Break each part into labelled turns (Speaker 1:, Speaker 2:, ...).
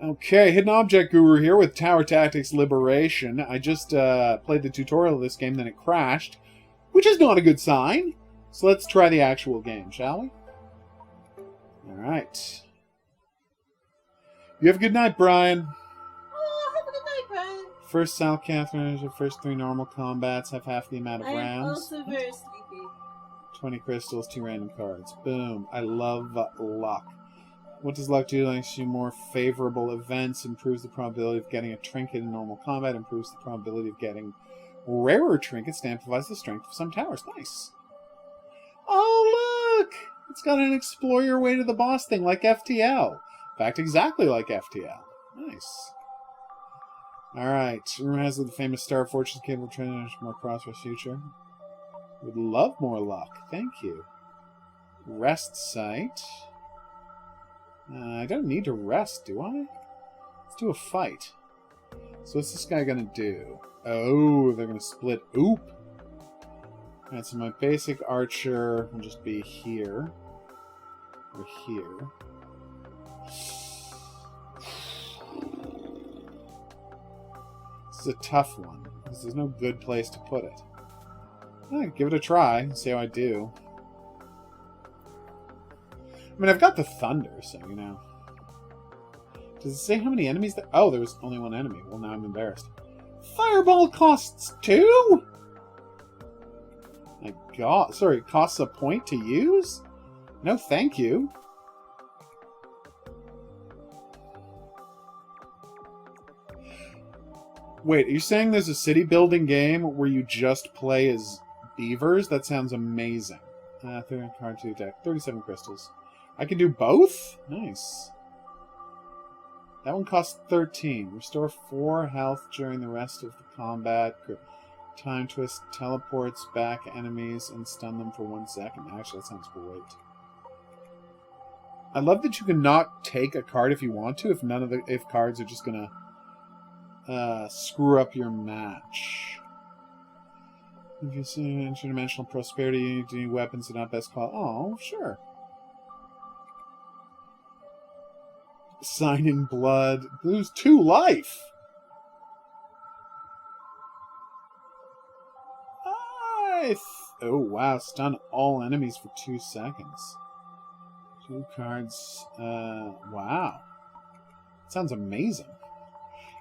Speaker 1: Okay, Hidden Object Guru here with Tower Tactics Liberation. I just played the tutorial of this game, then it crashed, which is not a good sign. So let's try the actual game, shall we? Alright. You have a good night, Brian.
Speaker 2: Oh, have a good night, Brian.
Speaker 1: First South Catherine, the first 3 normal combats have half the amount of rounds.
Speaker 2: I'm also very sleepy.
Speaker 1: 20 crystals, 2 random cards. Boom. I love luck. What does luck do? Likes you more favorable events, improves the probability of getting a trinket in normal combat, improves the probability of getting rarer trinkets, and amplifies the strength of some towers. Nice. Oh, look! It's got an explore your way to the boss thing like FTL. In fact, exactly like FTL. Nice. Alright. Rumor has the famous Star Fortress capable of training more prosperous future. Would love more luck. Thank you. Rest site. I don't need to rest, do I? Let's do a fight. So what's this guy gonna do? Oh, they're gonna split. Oop! Alright, so my basic archer will just be here. Or here. This is a tough one, because there's no good place to put it. Give it a try and see how I do. I mean, I've got the thunder, so, you know. Does it say how many enemies there... Oh, there was only 1 enemy. Well, now I'm embarrassed. Fireball costs 2?! My god. Sorry, it costs a point to use? No, thank you. Wait, are you saying there's a city building game where you just play as beavers? That sounds amazing. 30 card to deck. 37 crystals. I can do both? Nice. That one costs 13. Restore 4 health during the rest of the combat. Time twist teleports back enemies and stun them for 1 second. Actually, that sounds great. I love that you can not take a card if you want to, if cards are just gonna screw up your match. If you see interdimensional prosperity, you need weapons that not best call. Oh, sure. Sign in blood. Lose 2 life. Oh, wow. Stun all enemies for 2 seconds. 2 cards. Wow. Sounds amazing.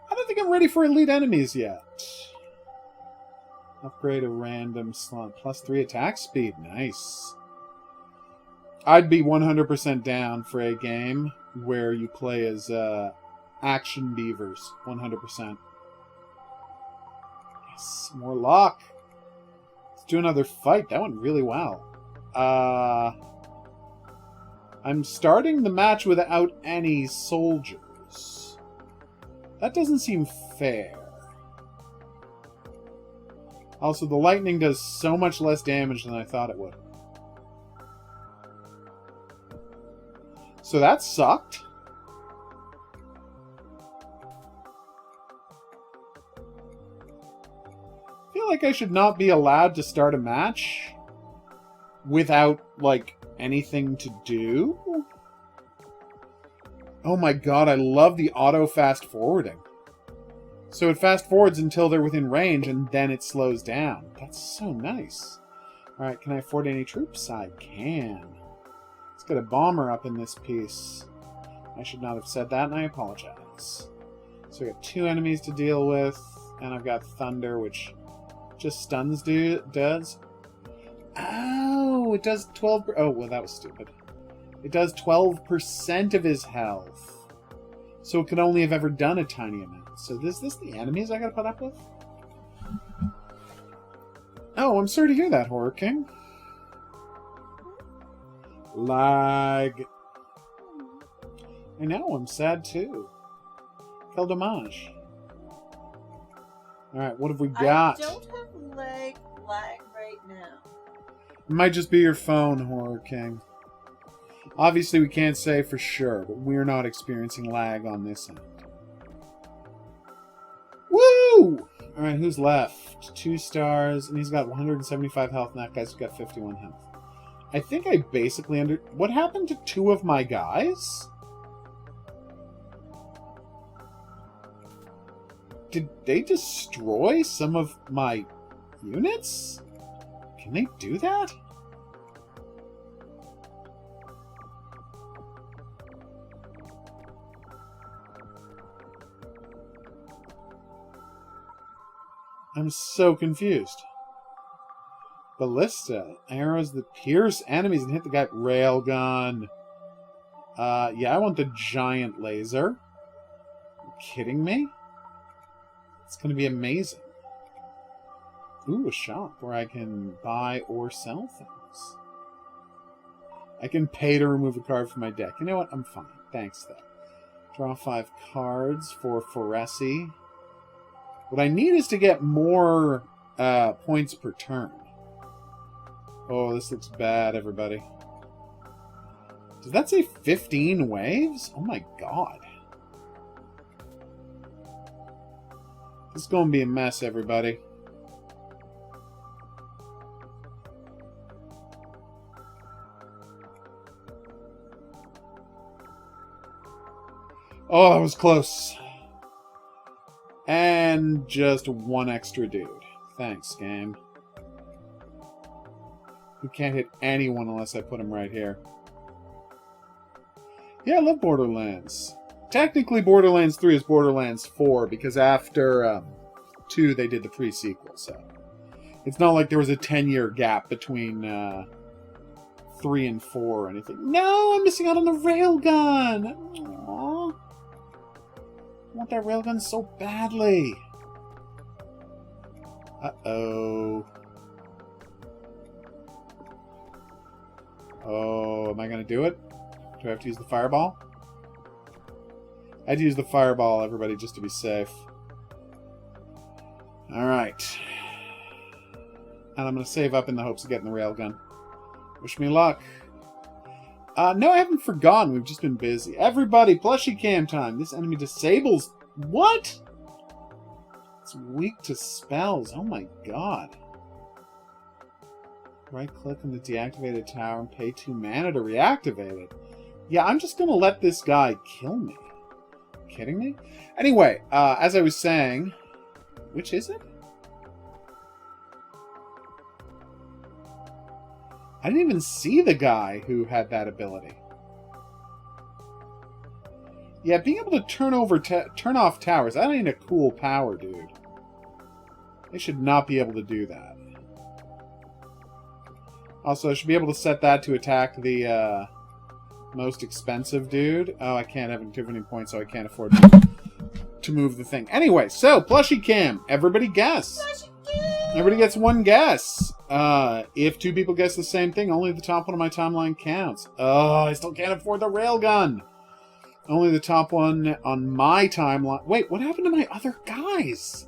Speaker 1: I don't think I'm ready for elite enemies yet. Upgrade a random slot. Plus 3 attack speed. Nice. I'd be 100% down for a game where you play as action beavers. 100%. Yes, more luck. Let's do another fight. That went really well. I'm starting the match without any soldiers. That doesn't seem fair. Also, the lightning does so much less damage than I thought it would. So that sucked. I feel like I should not be allowed to start a match without, like, anything to do. Oh my god, I love the auto fast forwarding. So it fast forwards until they're within range and then it slows down. That's so nice. Alright, can I afford any troops? I can. Let's get a bomber up in this piece. I should not have said that, and I apologize. So I got 2 enemies to deal with, and I've got Thunder, which just stuns does. Oh, it does 12... Oh, well, that was stupid. It does 12% of his health. So it could only have ever done a tiny amount. So is this the enemies I gotta put up with? Oh, I'm sorry to hear that, Horror King. Lag. I know, I'm sad too. Quel dommage. Alright, what have we got?
Speaker 2: I don't have lag right now.
Speaker 1: It might just be your phone, Horror King. Obviously, we can't say for sure, but we're not experiencing lag on this end. Woo! Alright, who's left? 2 stars, and he's got 175 health, and that guy's got 51 health. I think I basically What happened to 2 of my guys? did they destroy some of my units? Can they do that? I'm so confused. Ballista. Arrows that pierce enemies and hit the guy. Railgun. Yeah, I want the giant laser. Are you kidding me? It's going to be amazing. Ooh, a shop where I can buy or sell things. I can pay to remove a card from my deck. You know what? I'm fine. Thanks, though. Draw 5 cards for Foresi. What I need is to get more points per turn. Oh, this looks bad, everybody. Does that say 15 waves? Oh my god. This is going to be a mess, everybody. Oh, that was close. And just one extra dude. Thanks, game. You can't hit anyone unless I put him right here. Yeah, I love Borderlands. Technically, Borderlands 3 is Borderlands 4, because after 2, they did the pre-sequel, so... It's not like there was a 10-year gap between 3 and 4 or anything. No, I'm missing out on the railgun! Aww. I want that railgun so badly. Uh-oh. Oh, am I going to do it? Do I have to use the fireball? I had to use the fireball, everybody, just to be safe. Alright. And I'm going to save up in the hopes of getting the railgun. Wish me luck. No, I haven't forgotten. We've just been busy. Everybody, plushie cam time. This enemy disables... What? It's weak to spells. Oh my god. Right-click on the deactivated tower and pay 2 mana to reactivate it. Yeah, I'm just going to let this guy kill me. Kidding me? Anyway, as I was saying... Which is it? I didn't even see the guy who had that ability. Yeah, being able to turn off towers, that ain't a cool power, dude. They should not be able to do that. Also, I should be able to set that to attack the most expensive dude. Oh, I can't have too many points, so I can't afford to move the thing. Anyway, so, plushie cam. Everybody guess. Everybody gets one guess. If 2 people guess the same thing, only the top one on my timeline counts. Oh, I still can't afford the railgun. Only the top one on my timeline. Wait, what happened to my other guys?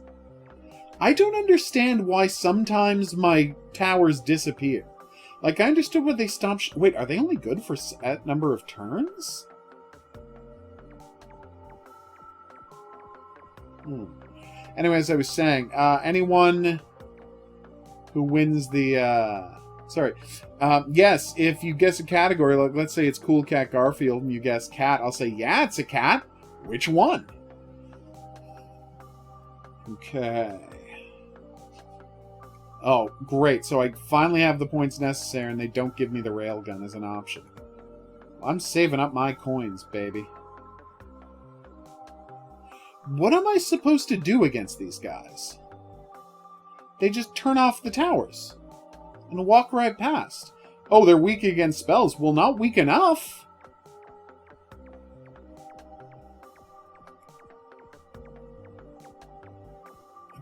Speaker 1: I don't understand why sometimes my towers disappear. Like, I understood when they stopped... Wait, are they only good for a set number of turns? Anyway, as I was saying, anyone who wins the... yes, if you guess a category, like let's say it's Cool Cat Garfield, and you guess cat, I'll say, yeah, it's a cat. Which one? Okay. Oh, great. So I finally have the points necessary, and they don't give me the railgun as an option. I'm saving up my coins, baby. What am I supposed to do against these guys? They just turn off the towers and walk right past. Oh, they're weak against spells. Well, not weak enough.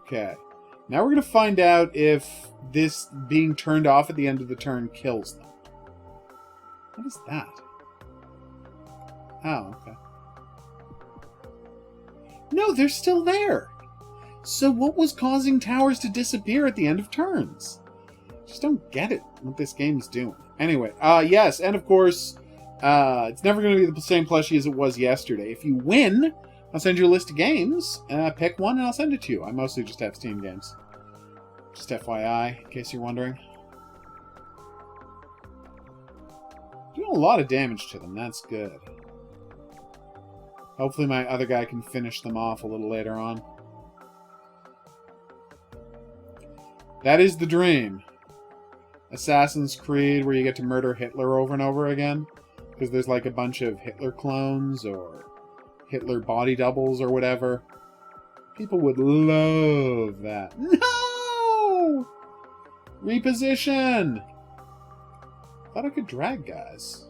Speaker 1: Okay. Now we're going to find out if this being turned off at the end of the turn kills them. What is that? Oh, okay. No, they're still there. So what was causing towers to disappear at the end of turns? Just don't get it, what this game's doing. Anyway, yes, and of course, it's never going to be the same plushie as it was yesterday. If you win, I'll send you a list of games. Pick one and I'll send it to you. I mostly just have Steam games. Just FYI, in case you're wondering. Doing a lot of damage to them, that's good. Hopefully my other guy can finish them off a little later on. That is the dream. Assassin's Creed, where you get to murder Hitler over and over again. Because there's like a bunch of Hitler clones or Hitler body doubles or whatever. People would love that. No! Reposition! Thought I could drag guys.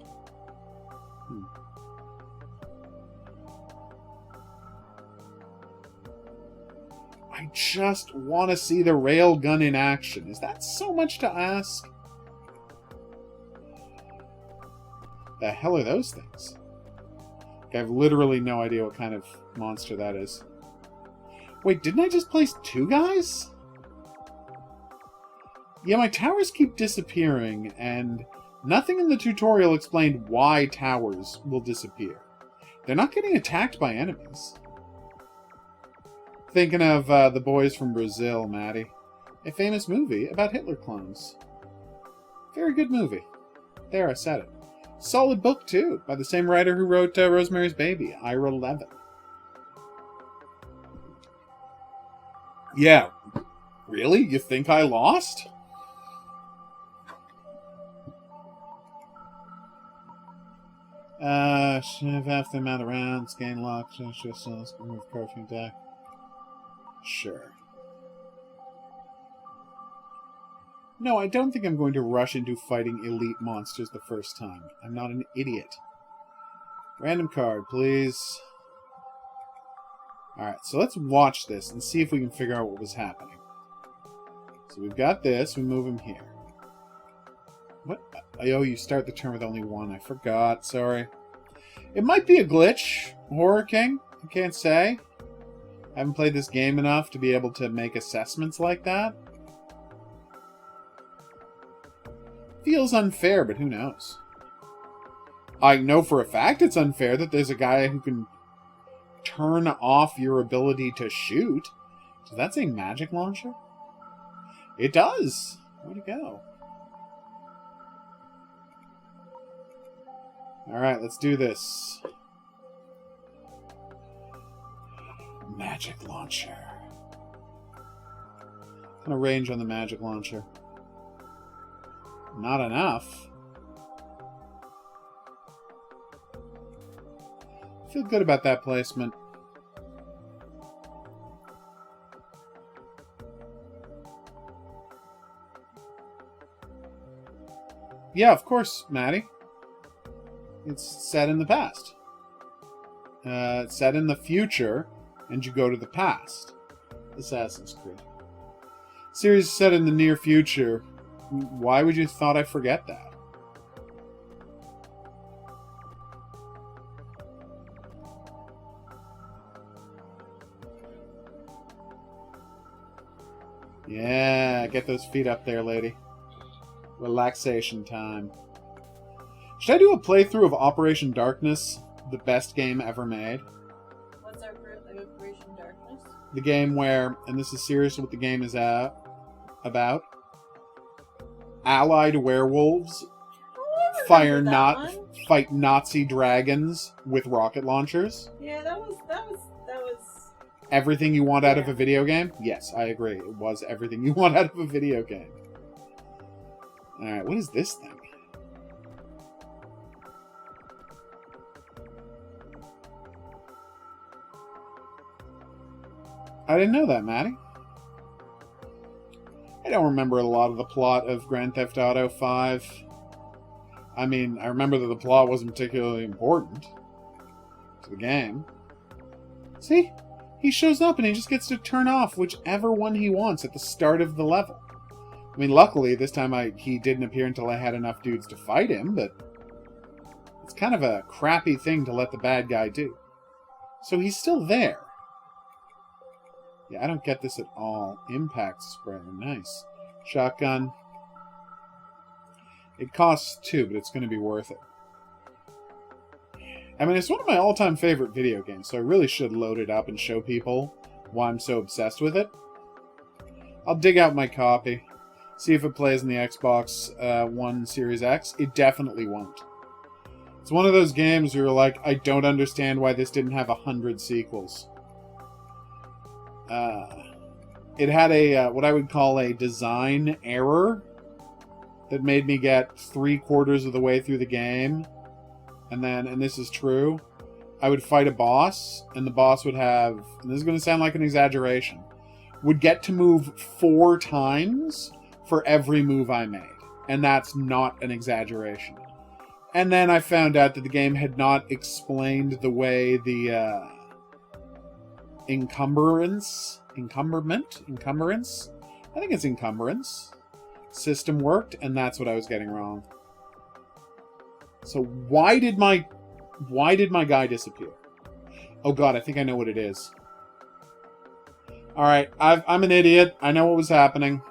Speaker 1: I just want to see the railgun in action. Is that so much to ask? The hell are those things? I have literally no idea what kind of monster that is. Wait, didn't I just place 2 guys? Yeah, my towers keep disappearing, and nothing in the tutorial explained why towers will disappear. They're not getting attacked by enemies. Thinking of The Boys from Brazil, Maddie. A famous movie about Hitler clones. Very good movie. There, I said it. Solid book, too, by the same writer who wrote Rosemary's Baby, Ira Levin. Yeah. Really? You think I lost? Shift half the amount of rounds, gain lock, change distance, remove card from deck. Sure. No, I don't think I'm going to rush into fighting elite monsters the first time. I'm not an idiot. Random card, please. Alright, so let's watch this and see if we can figure out what was happening. So we've got this, we move him here. What? Oh, you start the turn with only 1. I forgot, sorry. It might be a glitch, Horror King. I can't say. I haven't played this game enough to be able to make assessments like that. Feels unfair, but who knows? I know for a fact it's unfair that there's a guy who can turn off your ability to shoot. Does that say magic launcher? It does. Way to go. Alright, let's do this. Magic launcher. What kind of range on the magic launcher? Not enough. I feel good about that placement. Yeah, of course, Maddie. It's set in the past. It's set in the future, and you go to the past. Assassin's Creed. Series set in the near future. Why would you thought I forget that? Yeah, get those feet up there, lady. Relaxation time. Should I do a playthrough of Operation Darkness? The best game ever made.
Speaker 2: What's our Operation Darkness?
Speaker 1: The game where, and this is serious what the game is about, allied werewolves fight Nazi dragons with rocket launchers.
Speaker 2: Yeah, that was
Speaker 1: Everything you want out of a video game? Yes, I agree. It was everything you want out of a video game. Alright, what is this thing? I didn't know that, Maddie. I don't remember a lot of the plot of Grand Theft Auto 5. I mean, I remember that the plot wasn't particularly important to the game. See? He shows up and he just gets to turn off whichever one he wants at the start of the level. I mean, luckily, this time he didn't appear until I had enough dudes to fight him, but it's kind of a crappy thing to let the bad guy do. So he's still there. Yeah, I don't get this at all. Impact sprayer, nice. Shotgun. It costs 2, but it's going to be worth it. I mean, it's one of my all-time favorite video games, so I really should load it up and show people why I'm so obsessed with it. I'll dig out my copy, see if it plays in the Xbox One Series X. It definitely won't. It's one of those games where you're like, I don't understand why this didn't have 100 sequels. it had a what I would call a design error that made me get 3/4 of the way through the game, and then, and this is true, I would fight a boss, and the boss would have, and this is going to sound like an exaggeration, would get to move 4 times for every move I made. And that's not an exaggeration. And then I found out that the game had not explained the way the encumbrance system worked, and that's what I was getting wrong. So why did my guy disappear? Oh god, I think I know what it is. Alright, I'm an idiot. I know what was happening.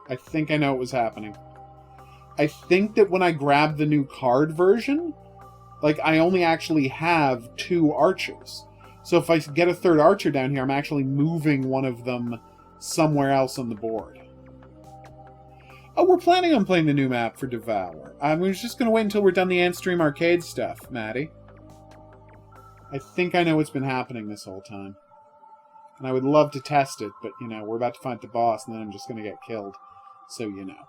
Speaker 1: I think I know what was happening. I think that when I grabbed the new card version, like, I only actually have 2 archers. So if I get a 3rd archer down here, I'm actually moving one of them somewhere else on the board. Oh, we're planning on playing the new map for Devour. I was just going to wait until we're done the Antstream Arcade stuff, Maddie. I think I know what's been happening this whole time. And I would love to test it, but, you know, we're about to fight the boss, and then I'm just going to get killed. So, you know.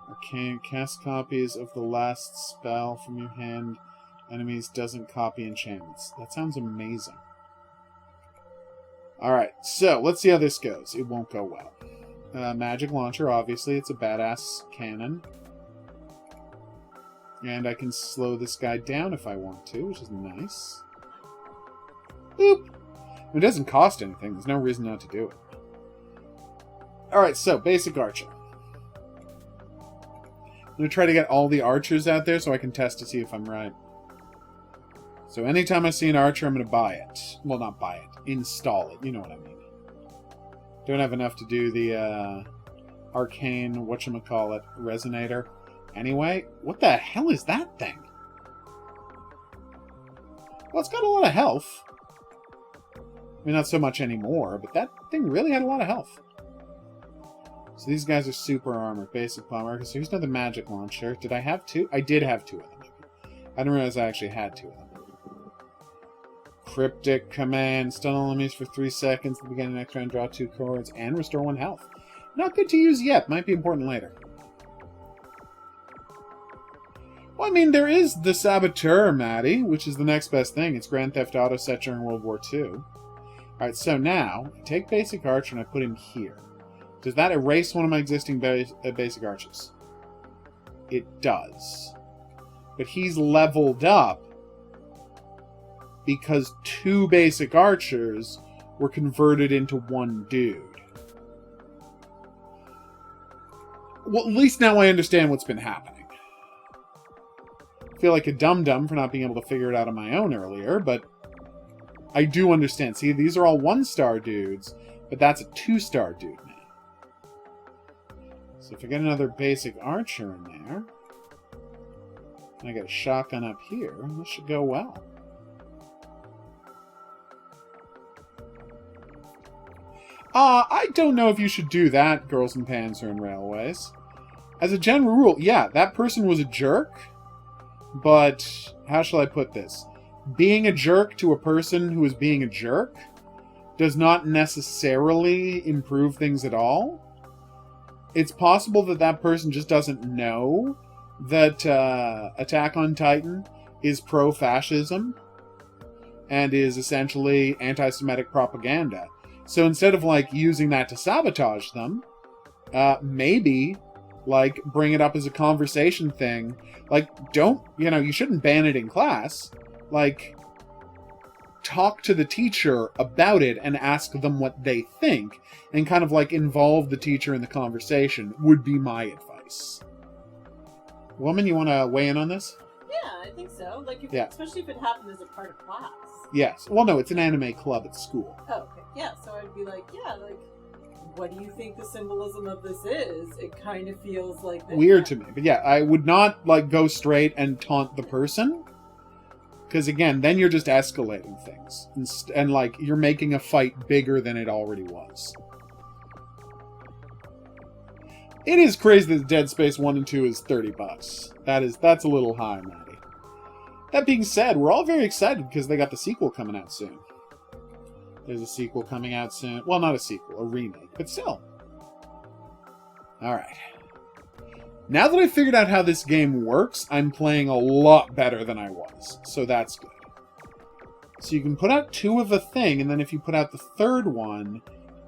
Speaker 1: Arcane, cast copies of the last spell from your hand. Enemies doesn't copy enchantments. That sounds amazing. Alright, so let's see how this goes. It won't go well. Magic launcher, obviously. It's a badass cannon. And I can slow this guy down if I want to, which is nice. Boop! It doesn't cost anything. There's no reason not to do it. Alright, so, basic archer. I'm going to try to get all the archers out there so I can test to see if I'm right. So anytime I see an archer, I'm going to buy it. Well, not buy it. Install it. You know what I mean. Don't have enough to do the arcane, whatchamacallit, resonator. Anyway, what the hell is that thing? Well, it's got a lot of health. I mean, not so much anymore, but that thing really had a lot of health. So these guys are super armored, basic bomber. So here's another magic launcher. Did I have 2? I did have 2 of them. I didn't realize I actually had 2 of them. Cryptic command. Stun enemies for 3 seconds. At the beginning of the next round, draw 2 cards and restore 1 health. Not good to use yet. Might be important later. Well, I mean, there is the Saboteur, Maddie, which is the next best thing. It's Grand Theft Auto set during World War II. Alright, so now, I take Basic Archer and I put him here. Does that erase one of my existing basic archers? It does. But he's leveled up because 2 basic archers were converted into 1 dude. Well, at least now I understand what's been happening. I feel like a dum-dum for not being able to figure it out on my own earlier, but I do understand. See, these are all 1-star dudes, but that's a 2-star dude now. So if I get another basic archer in there, and I get a shotgun up here, this should go well. I don't know if you should do that, Girls in Panzer and Railways. As a general rule, yeah, that person was a jerk, but how shall I put this? Being a jerk to a person who is being a jerk does not necessarily improve things at all. It's possible that that person just doesn't know that Attack on Titan is pro-fascism and is essentially anti-Semitic propaganda. So instead of, like, using that to sabotage them, maybe, like, bring it up as a conversation thing. Like, don't, you know, you shouldn't ban it in class. Like, talk to the teacher about it and ask them what they think, and kind of, like, involve the teacher in the conversation would be my advice. Woman, you want to weigh in on this?
Speaker 2: Yeah, I think so. Like, if,
Speaker 1: Yeah.
Speaker 2: especially if it happened as a part of class.
Speaker 1: Yes. Well, no, it's an anime club at school.
Speaker 2: Oh, okay. Yeah, so I'd be like, yeah, like, what do you think the symbolism of this is? It kind of feels like this.
Speaker 1: Weird to me. But yeah, I would not, like, go straight and taunt the person. Because, again, then you're just escalating things. And, like, you're making a fight bigger than it already was. It is crazy that Dead Space 1 and 2 is $30. That's a little high, Maddie. That being said, we're all very excited because they got the sequel coming out soon. There's a sequel coming out soon. Well, not a sequel, a remake, but still. Alright. Now that I've figured out how this game works, I'm playing a lot better than I was. So that's good. So you can put out 2 of a thing, and then if you put out the 3rd one,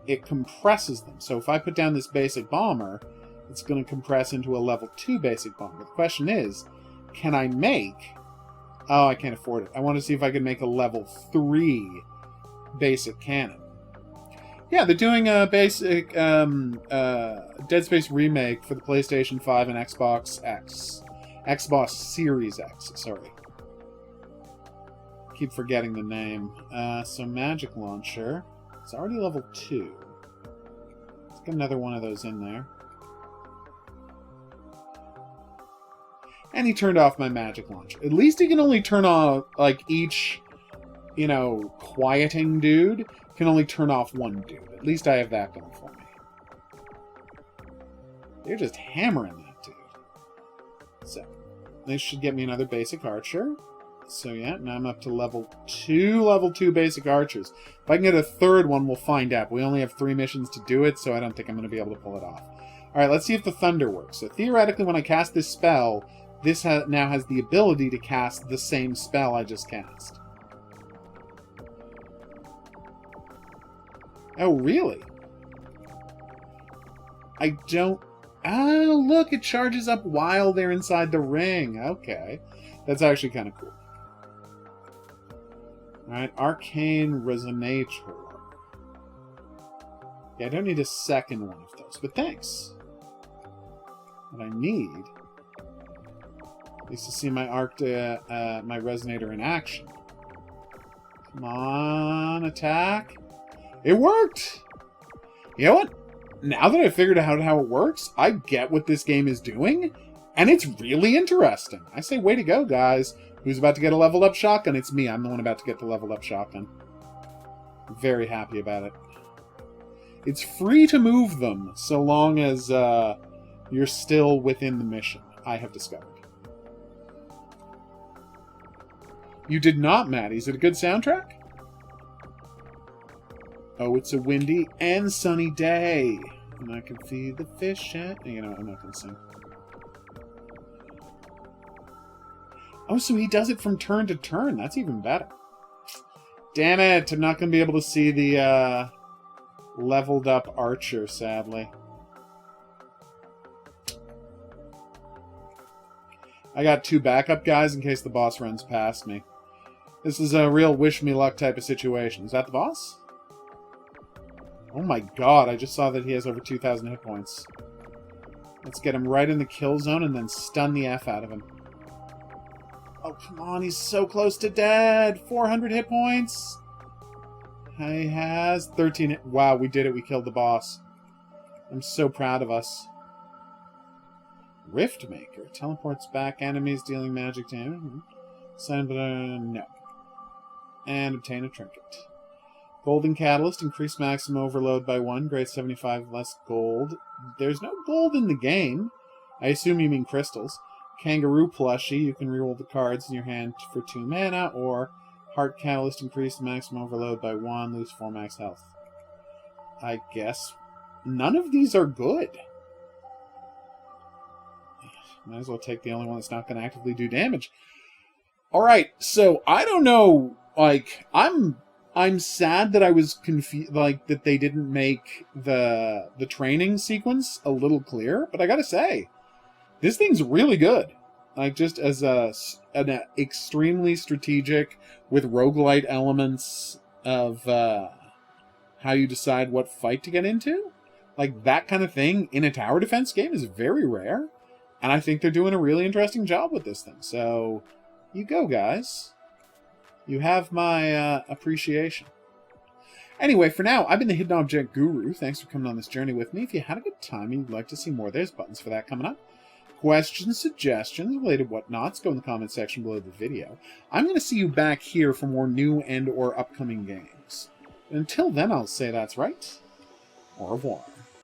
Speaker 1: it compresses them. So if I put down this basic bomber, it's going to compress into a level 2 basic bomber. The question is, can I make... Oh, I can't afford it. I want to see if I can make a level 3 basic cannon. Yeah, they're doing a basic Dead Space remake for the PlayStation 5 and Xbox X. Xbox Series X, sorry. Keep forgetting the name. So Magic Launcher. It's already level 2. Let's get another one of those in there. And he turned off my Magic Launcher. At least he can only turn off, like, each, you know, quieting dude can only turn off one dude. At least I have that going for me. They're just hammering that dude. So, this should get me another basic archer. So yeah, now I'm up to level 2 basic archers. If I can get a 3rd one, we'll find out. We only have 3 missions to do it, so I don't think I'm going to be able to pull it off. Alright, let's see if the thunder works. So theoretically, when I cast this spell, this now has the ability to cast the same spell I just cast. Oh, really? I don't... Oh, look, it charges up while they're inside the ring. Okay. That's actually kind of cool. Alright, Arcane Resonator. Yeah, I don't need a second one of those, but thanks. What I need is to see my my Resonator in action. Come on, attack. It worked! You know what? Now that I've figured out how it works, I get what this game is doing, and it's really interesting. I say, way to go, guys. Who's about to get a leveled up shotgun? It's me. I'm the one about to get the leveled up shotgun. I'm very happy about it. It's free to move them, so long as you're still within the mission, I have discovered. You did not, Maddie. Is it a good soundtrack? Oh, it's a windy and sunny day. And I can feed the fish and... You know, I'm not going to sing. Oh, so he does it from turn to turn. That's even better. Damn it. I'm not going to be able to see the leveled up archer, sadly. I got 2 backup guys in case the boss runs past me. This is a real wish me luck type of situation. Is that the boss? Oh my god, I just saw that he has over 2,000 hit points. Let's get him right in the kill zone and then stun the F out of him. Oh, come on, he's so close to dead! 400 hit points! He has 13... Wow, we did it. We killed the boss. I'm so proud of us. Riftmaker. Teleports back enemies, dealing magic damage. Sign, but no. And obtain a trinket. Golden Catalyst. Increase maximum overload by 1. Grade 75 less gold. There's no gold in the game. I assume you mean crystals. Kangaroo plushie. You can reroll the cards in your hand for 2 mana. Or Heart Catalyst. Increase the maximum overload by 1. Lose 4 max health. I guess none of these are good. Might as well take the only one that's not going to actively do damage. Alright, so I don't know, like, I'm sad that I was confused, like, that they didn't make the training sequence a little clearer, but I gotta say, this thing's really good. Like, just as an extremely strategic, with roguelite elements of how you decide what fight to get into. Like, that kind of thing in a tower defense game is very rare. And I think they're doing a really interesting job with this thing. So, you go, guys. You have my appreciation. Anyway, for now, I've been the Hidden Object Guru. Thanks for coming on this journey with me. If you had a good time and you'd like to see more, there's buttons for that coming up. Questions, suggestions, related whatnots, go in the comment section below the video. I'm going to see you back here for more new and or upcoming games. Until then, I'll say that's right. Au revoir.